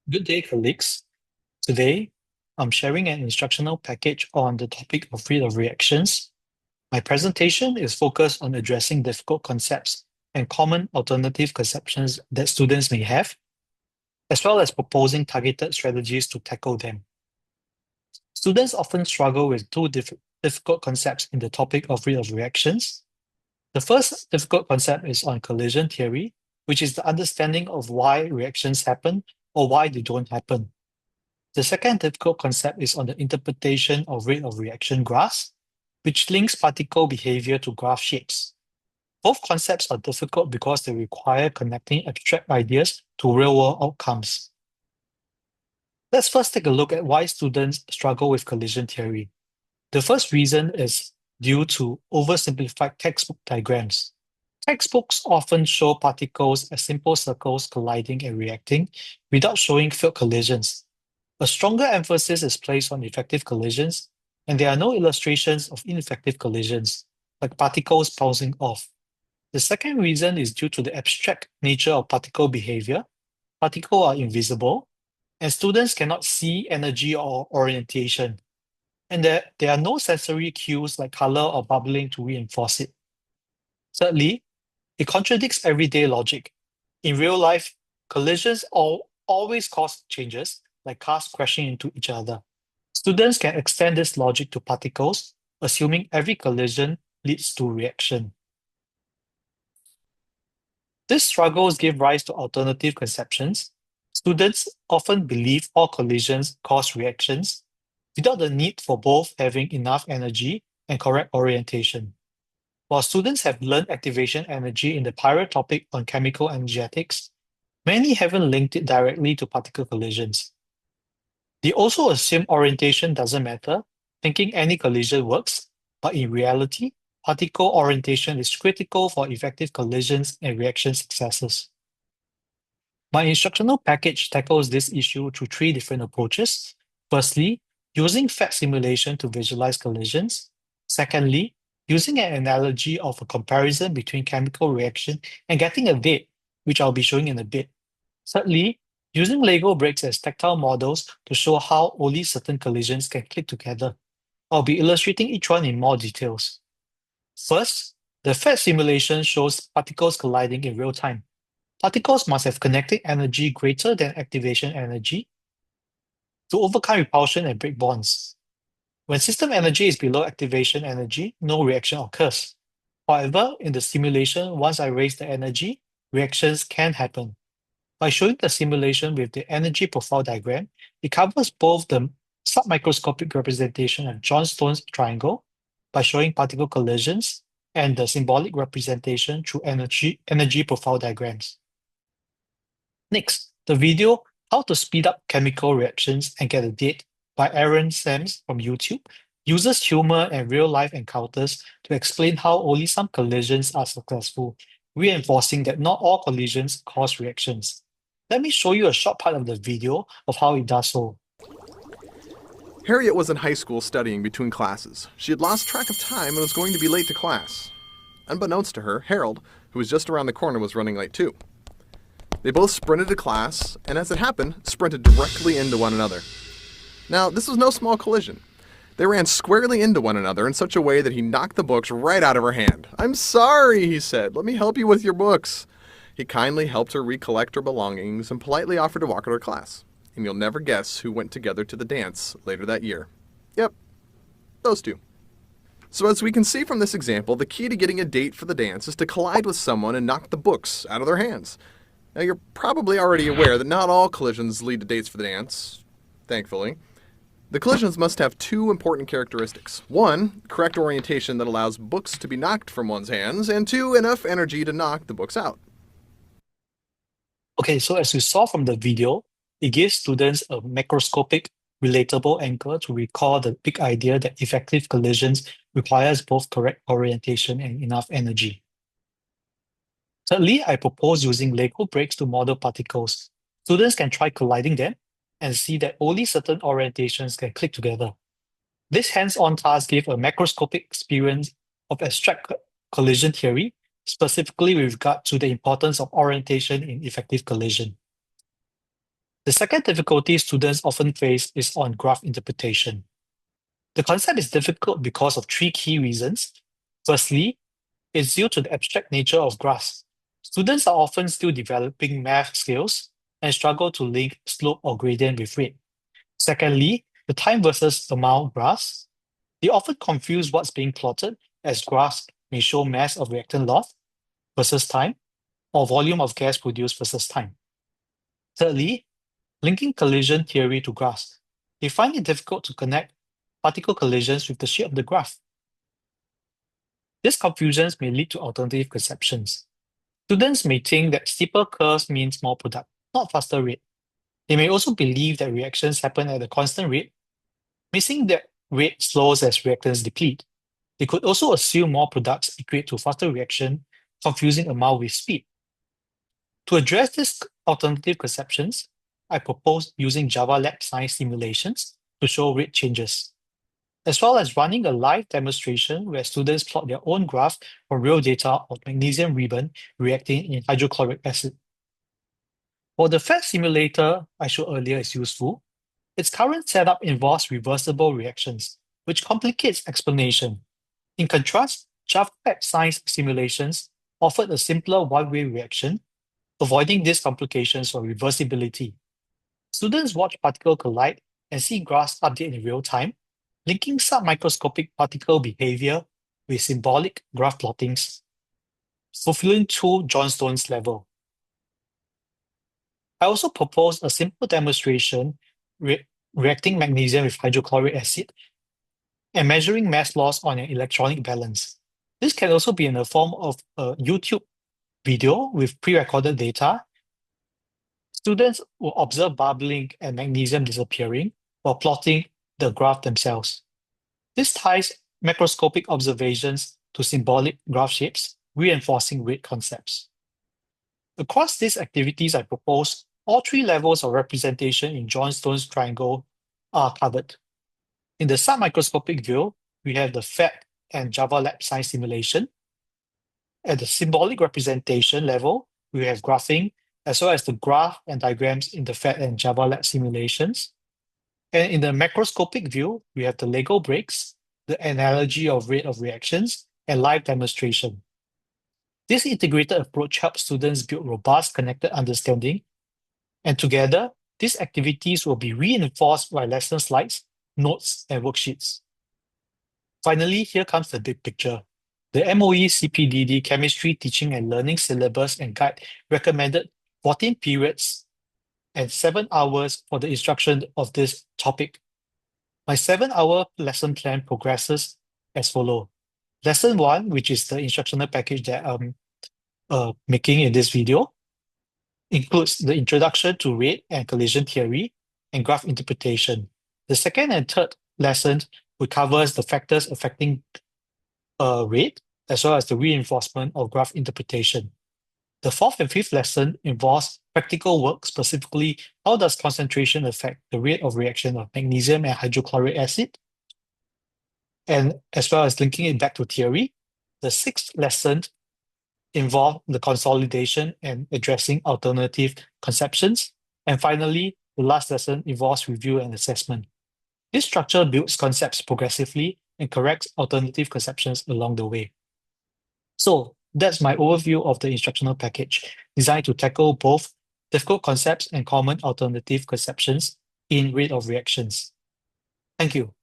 Good day, colleagues. Today, I'm sharing an instructional package on the topic of rate of reactions. My presentation is focused on addressing difficult concepts and common alternative conceptions that students may have, as well as proposing targeted strategies to tackle them. Students often struggle with two difficult concepts in the topic of rate of reactions. The first difficult concept is on collision theory, which is the understanding of why reactions happen or why they don't happen. The second difficult concept is on the interpretation of rate of reaction graphs, which links particle behavior to graph shapes. Both concepts are difficult because they require connecting abstract ideas to real-world outcomes. Let's first take a look at why students struggle with collision theory. The first reason is due to oversimplified textbook diagrams. Textbooks often show particles as simple circles colliding and reacting without showing field collisions. A stronger emphasis is placed on effective collisions, and there are no illustrations of ineffective collisions, like particles bouncing off. The second reason is due to the abstract nature of particle behavior. Particles are invisible, and students cannot see energy or orientation. And there are no sensory cues like color or bubbling to reinforce it. Thirdly, it contradicts everyday logic. In real life, collisions always cause changes, like cars crashing into each other. Students can extend this logic to particles, assuming every collision leads to reaction. These struggles give rise to alternative conceptions. Students often believe all collisions cause reactions without the need for both having enough energy and correct orientation. While students have learned activation energy in the prior topic on chemical energetics, many haven't linked it directly to particle collisions. They also assume orientation doesn't matter, thinking any collision works, but in reality, particle orientation is critical for effective collisions and reaction successes. My instructional package tackles this issue through three different approaches. Firstly, using fact simulation to visualize collisions. Secondly, using an analogy of a comparison between chemical reaction and getting a date, which I'll be showing in a bit. Thirdly, using Lego bricks as tactile models to show how only certain collisions can click together. I'll be illustrating each one in more details. First, the fact simulation shows particles colliding in real time. Particles must have kinetic energy greater than activation energy to overcome repulsion and break bonds. When system energy is below activation energy, no reaction occurs. However, in the simulation, once I raise the energy, reactions can happen. By showing the simulation with the energy profile diagram, it covers both the submicroscopic representation of Johnstone's triangle by showing particle collisions and the symbolic representation through energy profile diagrams. Next, the video How to Speed Up Chemical Reactions and Get a Date by Aaron Sams from YouTube uses humor and real-life encounters to explain how only some collisions are successful, reinforcing that not all collisions cause reactions. Let me show you a short part of the video of how it does so. Harriet was in high school studying between classes. She had lost track of time and was going to be late to class. Unbeknownst to her, Harold, who was just around the corner, was running late too. They both sprinted to class, and as it happened, sprinted directly into one another. Now, this was no small collision. They ran squarely into one another in such a way that he knocked the books right out of her hand. "I'm sorry," he said. "Let me help you with your books." He kindly helped her recollect her belongings and politely offered to walk her to class. And you'll never guess who went together to the dance later that year. Yep, those two. So as we can see from this example, the key to getting a date for the dance is to collide with someone and knock the books out of their hands. Now you're probably already aware that not all collisions lead to dates for the dance, thankfully. The collisions must have two important characteristics. One, correct orientation that allows books to be knocked from one's hands, and two, enough energy to knock the books out. Okay, so as you saw from the video, it gives students a macroscopic, relatable anchor to recall the big idea that effective collisions requires both correct orientation and enough energy. Thirdly, I propose using Lego bricks to model particles. Students can try colliding them and see that only certain orientations can click together. This hands-on task gave a macroscopic experience of abstract collision theory, specifically with regard to the importance of orientation in effective collision. The second difficulty students often face is on graph interpretation. The concept is difficult because of three key reasons. Firstly, it's due to the abstract nature of graphs. Students are often still developing math skills and struggle to link slope or gradient with rate. Secondly, the time versus amount graphs. They often confuse what's being plotted, as graphs may show mass of reactant loss versus time, or volume of gas produced versus time. Thirdly, linking collision theory to graphs. They find it difficult to connect particle collisions with the shape of the graph. These confusions may lead to alternative conceptions. Students may think that steeper curves means more product, not faster rate. They may also believe that reactions happen at a constant rate, missing that rate slows as reactants deplete. They could also assume more products equate to faster reaction, confusing amount with speed. To address these alternative conceptions, I propose using Java Lab science simulations to show rate changes, as well as running a live demonstration where students plot their own graph from real data of magnesium ribbon reacting in hydrochloric acid. While the FAT simulator I showed earlier is useful, its current setup involves reversible reactions, which complicates explanation. In contrast, Java Lab science simulations offered a simpler one-way reaction, avoiding these complications for reversibility. Students watch particle collide and see graphs update in real time, linking submicroscopic particle behavior with symbolic graph plottings, fulfilling to Johnstone's level. I also propose a simple demonstration reacting magnesium with hydrochloric acid and measuring mass loss on an electronic balance. This can also be in the form of a YouTube video with pre-recorded data. Students will observe bubbling and magnesium disappearing while plotting the graph themselves. This ties macroscopic observations to symbolic graph shapes, reinforcing rate concepts. Across these activities I propose, all three levels of representation in Johnstone's triangle are covered. In the submicroscopic view, we have the FAT and Java Lab science simulation. At the symbolic representation level, we have graphing, as well as the graph and diagrams in the FAT and Java Lab simulations. And in the macroscopic view, we have the Lego bricks, the analogy of rate of reactions, and live demonstration. This integrated approach helps students build robust connected understanding, and together, these activities will be reinforced by lesson slides, notes, and worksheets. Finally, here comes the big picture. The MOE CPDD Chemistry Teaching and Learning Syllabus and Guide recommended 14 periods and 7 hours for the instruction of this topic. My 7-hour lesson plan progresses as follows. Lesson 1, which is the instructional package that I'm making in this video, includes the introduction to rate and collision theory and graph interpretation. The second and third lessons will cover the factors affecting rate, as well as the reinforcement of graph interpretation. The fourth and fifth lesson involves practical work, specifically how does concentration affect the rate of reaction of magnesium and hydrochloric acid, and as well as linking it back to theory. The sixth lesson involves the consolidation and addressing alternative conceptions. And finally, the last lesson involves review and assessment. This structure builds concepts progressively and corrects alternative conceptions along the way. So that's my overview of the instructional package, designed to tackle both difficult concepts and common alternative conceptions in rate of reactions. Thank you.